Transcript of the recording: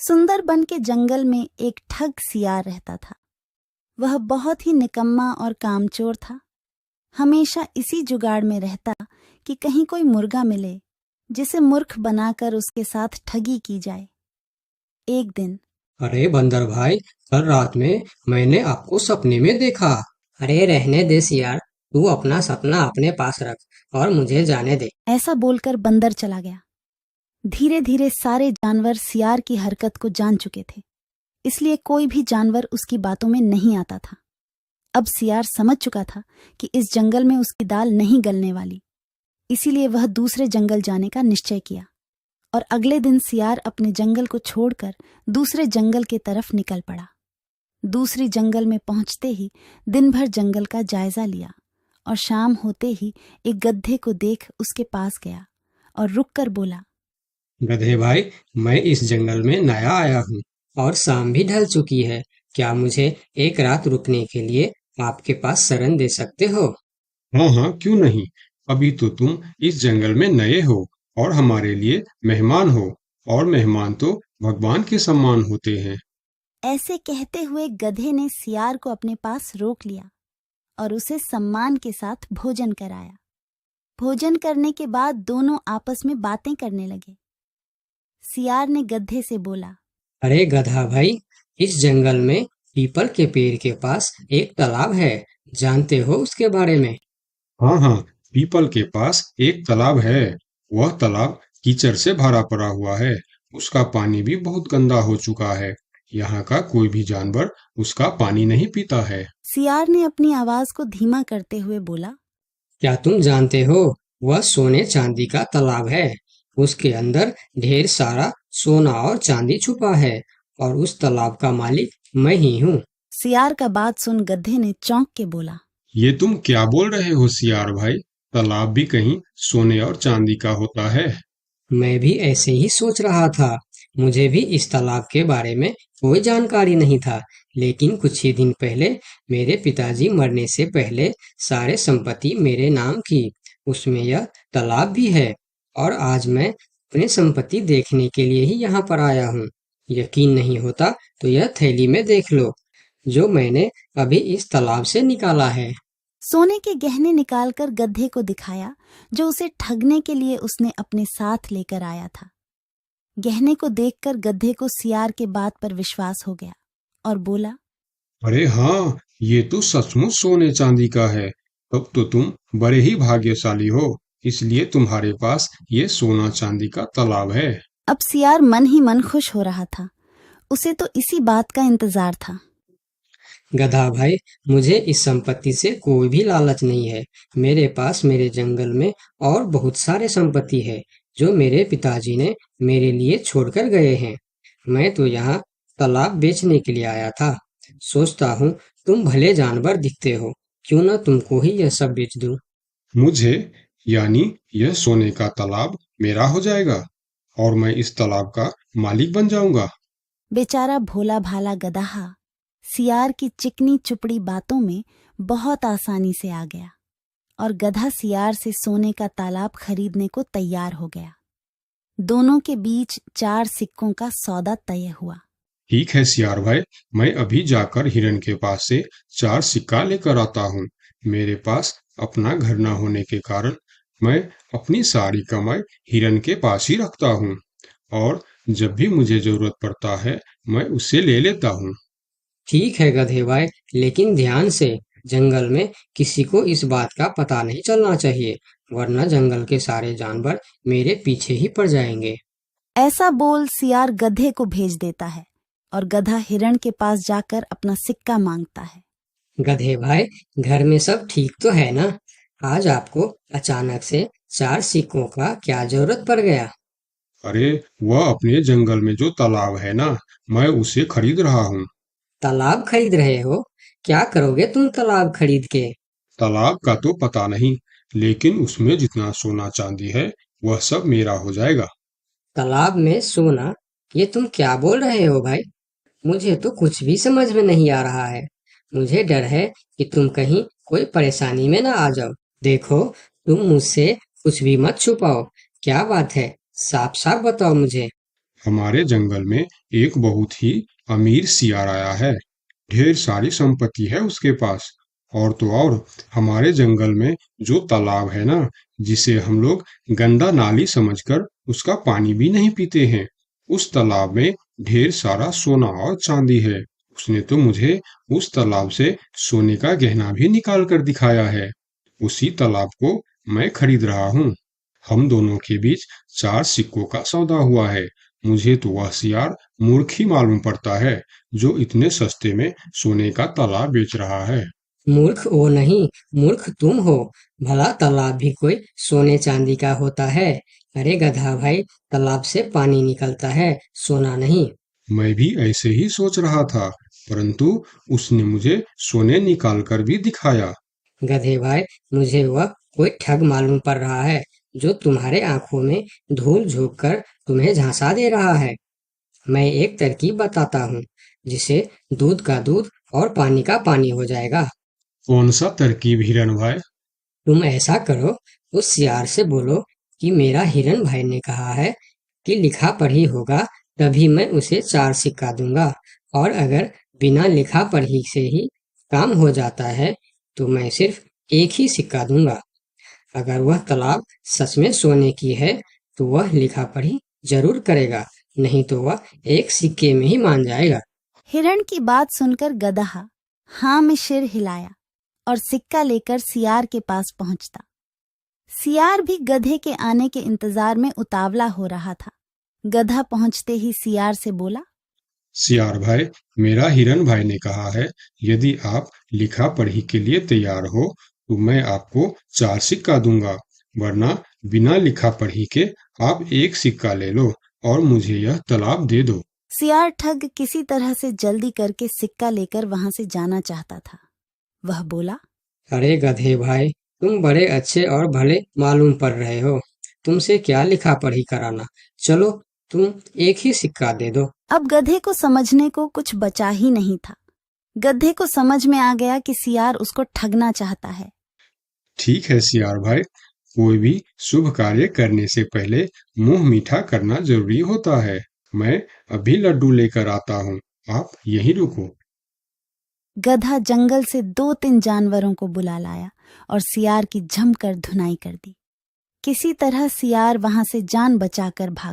सुंदरबन के जंगल में एक ठग सियार रहता था। वह बहुत ही निकम्मा और कामचोर था। हमेशा इसी जुगाड़ में रहता कि कहीं कोई मुर्गा मिले जिसे मूर्ख बनाकर उसके साथ ठगी की जाए। एक दिन, अरे बंदर भाई, कल रात में मैंने आपको सपने में देखा। अरे रहने दे सियार, तू अपना सपना अपने पास रख और मुझे जाने दे। ऐसा बोलकर बंदर चला गया। धीरे धीरे सारे जानवर सियार की हरकत को जान चुके थे, इसलिए कोई भी जानवर उसकी बातों में नहीं आता था। अब सियार समझ चुका था कि इस जंगल में उसकी दाल नहीं गलने वाली, इसीलिए वह दूसरे जंगल जाने का निश्चय किया और अगले दिन सियार अपने जंगल को छोड़कर दूसरे जंगल के तरफ निकल पड़ा। दूसरी जंगल में पहुंचते ही दिन भर जंगल का जायजा लिया और शाम होते ही एक गधे को देख उसके पास गया और रुककर बोला, गधे भाई, मैं इस जंगल में नया आया हूँ और शाम भी ढल चुकी है। क्या मुझे एक रात रुकने के लिए आपके पास शरण दे सकते हो? हाँ हाँ, क्यों नहीं। अभी तो तुम इस जंगल में नए हो और हमारे लिए मेहमान हो, और मेहमान तो भगवान के समान होते हैं। ऐसे कहते हुए गधे ने सियार को अपने पास रोक लिया और उसे सम्मान के साथ भोजन कराया। भोजन करने के बाद दोनों आपस में बातें करने लगे। सियार ने गधे से बोला, अरे गधा भाई, इस जंगल में पीपल के पेड़ के पास एक तालाब है, जानते हो उसके बारे में? हाँ हाँ, पीपल के पास एक तालाब है। वह तालाब कीचड़ से भरा पड़ा हुआ है। उसका पानी भी बहुत गंदा हो चुका है। यहाँ का कोई भी जानवर उसका पानी नहीं पीता है। सियार ने अपनी आवाज को धीमा करते हुए बोला, क्या तुम जानते हो, वह सोने चांदी का तालाब है। उसके अंदर ढेर सारा सोना और चांदी छुपा है और उस तालाब का मालिक मैं ही हूँ। सियार का बात सुन गधे ने चौंक के बोला, ये तुम क्या बोल रहे हो सियार भाई? तालाब भी कहीं सोने और चांदी का होता है? मैं भी ऐसे ही सोच रहा था। मुझे भी इस तालाब के बारे में कोई जानकारी नहीं था, लेकिन कुछ ही दिन पहले मेरे पिताजी मरने से पहले सारे संपत्ति मेरे नाम की। उसमें यह तालाब भी है और आज मैं अपनी संपत्ति देखने के लिए ही यहाँ पर आया हूँ। यकीन नहीं होता तो यह थैली में देख लो, जो मैंने अभी इस तालाब से निकाला है। सोने के गहने निकालकर गधे को दिखाया, जो उसे ठगने के लिए उसने अपने साथ लेकर आया था। गहने को देखकर गधे को सियार के बात पर विश्वास हो गया और बोला, अरे हाँ, ये तो सचमुच सोने चांदी का है। तब तो तुम बड़े ही भाग्यशाली हो, इसलिए तुम्हारे पास ये सोना चांदी का तालाब है। अब सियार मन ही मन खुश हो रहा था। उसे तो इसी बात का इंतजार था। गधा भाई, मुझे इस संपत्ति से कोई भी लालच नहीं है। मेरे पास मेरे जंगल में और बहुत सारे संपत्ति है, जो मेरे पिताजी ने मेरे लिए छोड़कर गए हैं। मैं तो यहाँ तालाब बेचने के लिए आया था। सोचता हूँ तुम भले जानवर दिखते हो, क्यों ना तुमको ही यह सब बेच दूं। मुझे, यानी यह सोने का तालाब मेरा हो जाएगा और मैं इस तालाब का मालिक बन जाऊंगा। बेचारा भोला भाला गदहा सियार की चिकनी चुपड़ी बातों में बहुत आसानी से आ गया और गधा सियार से सोने का तालाब खरीदने को तैयार हो गया। दोनों के बीच 4 सिक्कों का सौदा तय हुआ। ठीक है सियार भाई, मैं अभी जाकर हिरन के पास से 4 सिक्का लेकर आता हूँ। मेरे पास अपना घर न होने के कारण मैं अपनी सारी कमाई हिरन के पास ही रखता हूँ, और जब भी मुझे जरूरत पड़ता है मैं उससे ले लेता हूँ। ठीक है गधे भाई, लेकिन ध्यान से, जंगल में किसी को इस बात का पता नहीं चलना चाहिए, वरना जंगल के सारे जानवर मेरे पीछे ही पड़ जाएंगे। ऐसा बोल सियार गधे को भेज देता है और गधा हिरण के पास जाकर अपना सिक्का मांगता है। गधे भाई, घर में सब ठीक तो है ना? आज आपको अचानक से 4 सिक्कों का क्या जरूरत पड़ गया? अरे, वह अपने जंगल में जो तालाब है ना, मैं उसे खरीद रहा हूँ। तालाब खरीद रहे हो? क्या करोगे तुम तालाब खरीद के? तालाब का तो पता नहीं, लेकिन उसमें जितना सोना चांदी है वह सब मेरा हो जाएगा। तालाब में सोना? ये तुम क्या बोल रहे हो भाई? मुझे तो कुछ भी समझ में नहीं आ रहा है। मुझे डर है कि तुम कहीं कोई परेशानी में ना आ जाओ। देखो, तुम मुझसे कुछ भी मत छुपाओ। क्या बात है? साफ साफ बताओ मुझे। हमारे जंगल में एक बहुत ही अमीर सियार आया है। ढेर सारी संपत्ति है उसके पास। और तो और हमारे जंगल में जो तालाब है ना, जिसे हम लोग गंदा नाली समझकर उसका पानी भी नहीं पीते हैं, उस तालाब में ढेर सारा सोना और चांदी है। उसने तो मुझे उस तालाब से सोने का गहना भी निकाल कर दिखाया है। उसी तालाब को मैं खरीद रहा हूँ। हम दोनों के बीच 4 सिक्कों का सौदा हुआ है। मुझे तो वह सियार मूर्ख ही मालूम पड़ता है, जो इतने सस्ते में सोने का तालाब बेच रहा है। मूर्ख वो नहीं, मूर्ख तुम हो। भला तालाब भी कोई सोने चांदी का होता है? अरे गधा भाई, तालाब से पानी निकलता है, सोना नहीं। मैं भी ऐसे ही सोच रहा था, परंतु उसने मुझे सोने निकाल कर भी दिखाया। गधे भाई, मुझे वह कोई ठग मालूम पड़ रहा है, जो तुम्हारे आंखों में धूल झोंक कर तुम्हें झांसा दे रहा है। मैं एक तरकीब बताता हूँ, जिसे दूध का दूध और पानी का पानी हो जाएगा। कौन सा तरकीब हिरन भाई? तुम ऐसा करो, उस सियार से बोलो कि मेरा हिरन भाई ने कहा है कि लिखा पढ़ी होगा तभी मैं उसे 4 सिक्का दूंगा, और अगर बिना लिखा पढ़ी से ही काम हो जाता है तो मैं सिर्फ एक ही सिक्का दूंगा। अगर वह तालाब सच में सोने की है तो वह लिखा पढ़ी जरूर करेगा, नहीं तो वह एक सिक्के में ही मान जाएगा। हिरण की बात सुनकर गधा हाँ में सिर हिलाया और सिक्का लेकर सियार के पास पहुंचता। सियार भी गधे के आने के इंतजार में उतावला हो रहा था। गधा पहुंचते ही सियार से बोला, सियार भाई, मेरा हिरन भाई ने कहा है, यदि आप लिखा पढ़ी के लिए तैयार हो तो मैं आपको 4 सिक्का दूंगा, वरना बिना लिखा पढ़ी के आप एक सिक्का ले लो और मुझे यह तालाब दे दो। सियार ठग किसी तरह से जल्दी करके सिक्का लेकर वहां से जाना चाहता था। वह बोला, अरे गधे भाई, तुम बड़े अच्छे और भले मालूम पड़ रहे हो, तुमसे क्या लिखा पढ़ी कराना। चलो, तुम एक ही सिक्का दे दो। अब गधे को समझने को कुछ बचा ही नहीं था। गधे को समझ में आ गया कि सियार उसको ठगना चाहता है। ठीक है सियार भाई, कोई भी शुभ कार्य करने से पहले मुंह मीठा करना जरूरी होता है। मैं अभी लड्डू लेकर आता हूँ, आप यहीं रुको। गधा जंगल से 2-3 जानवरों को बुला लाया और सियार की जमकर धुनाई कर दी। किसी तरह सियार वहां से जान बचाकर भाग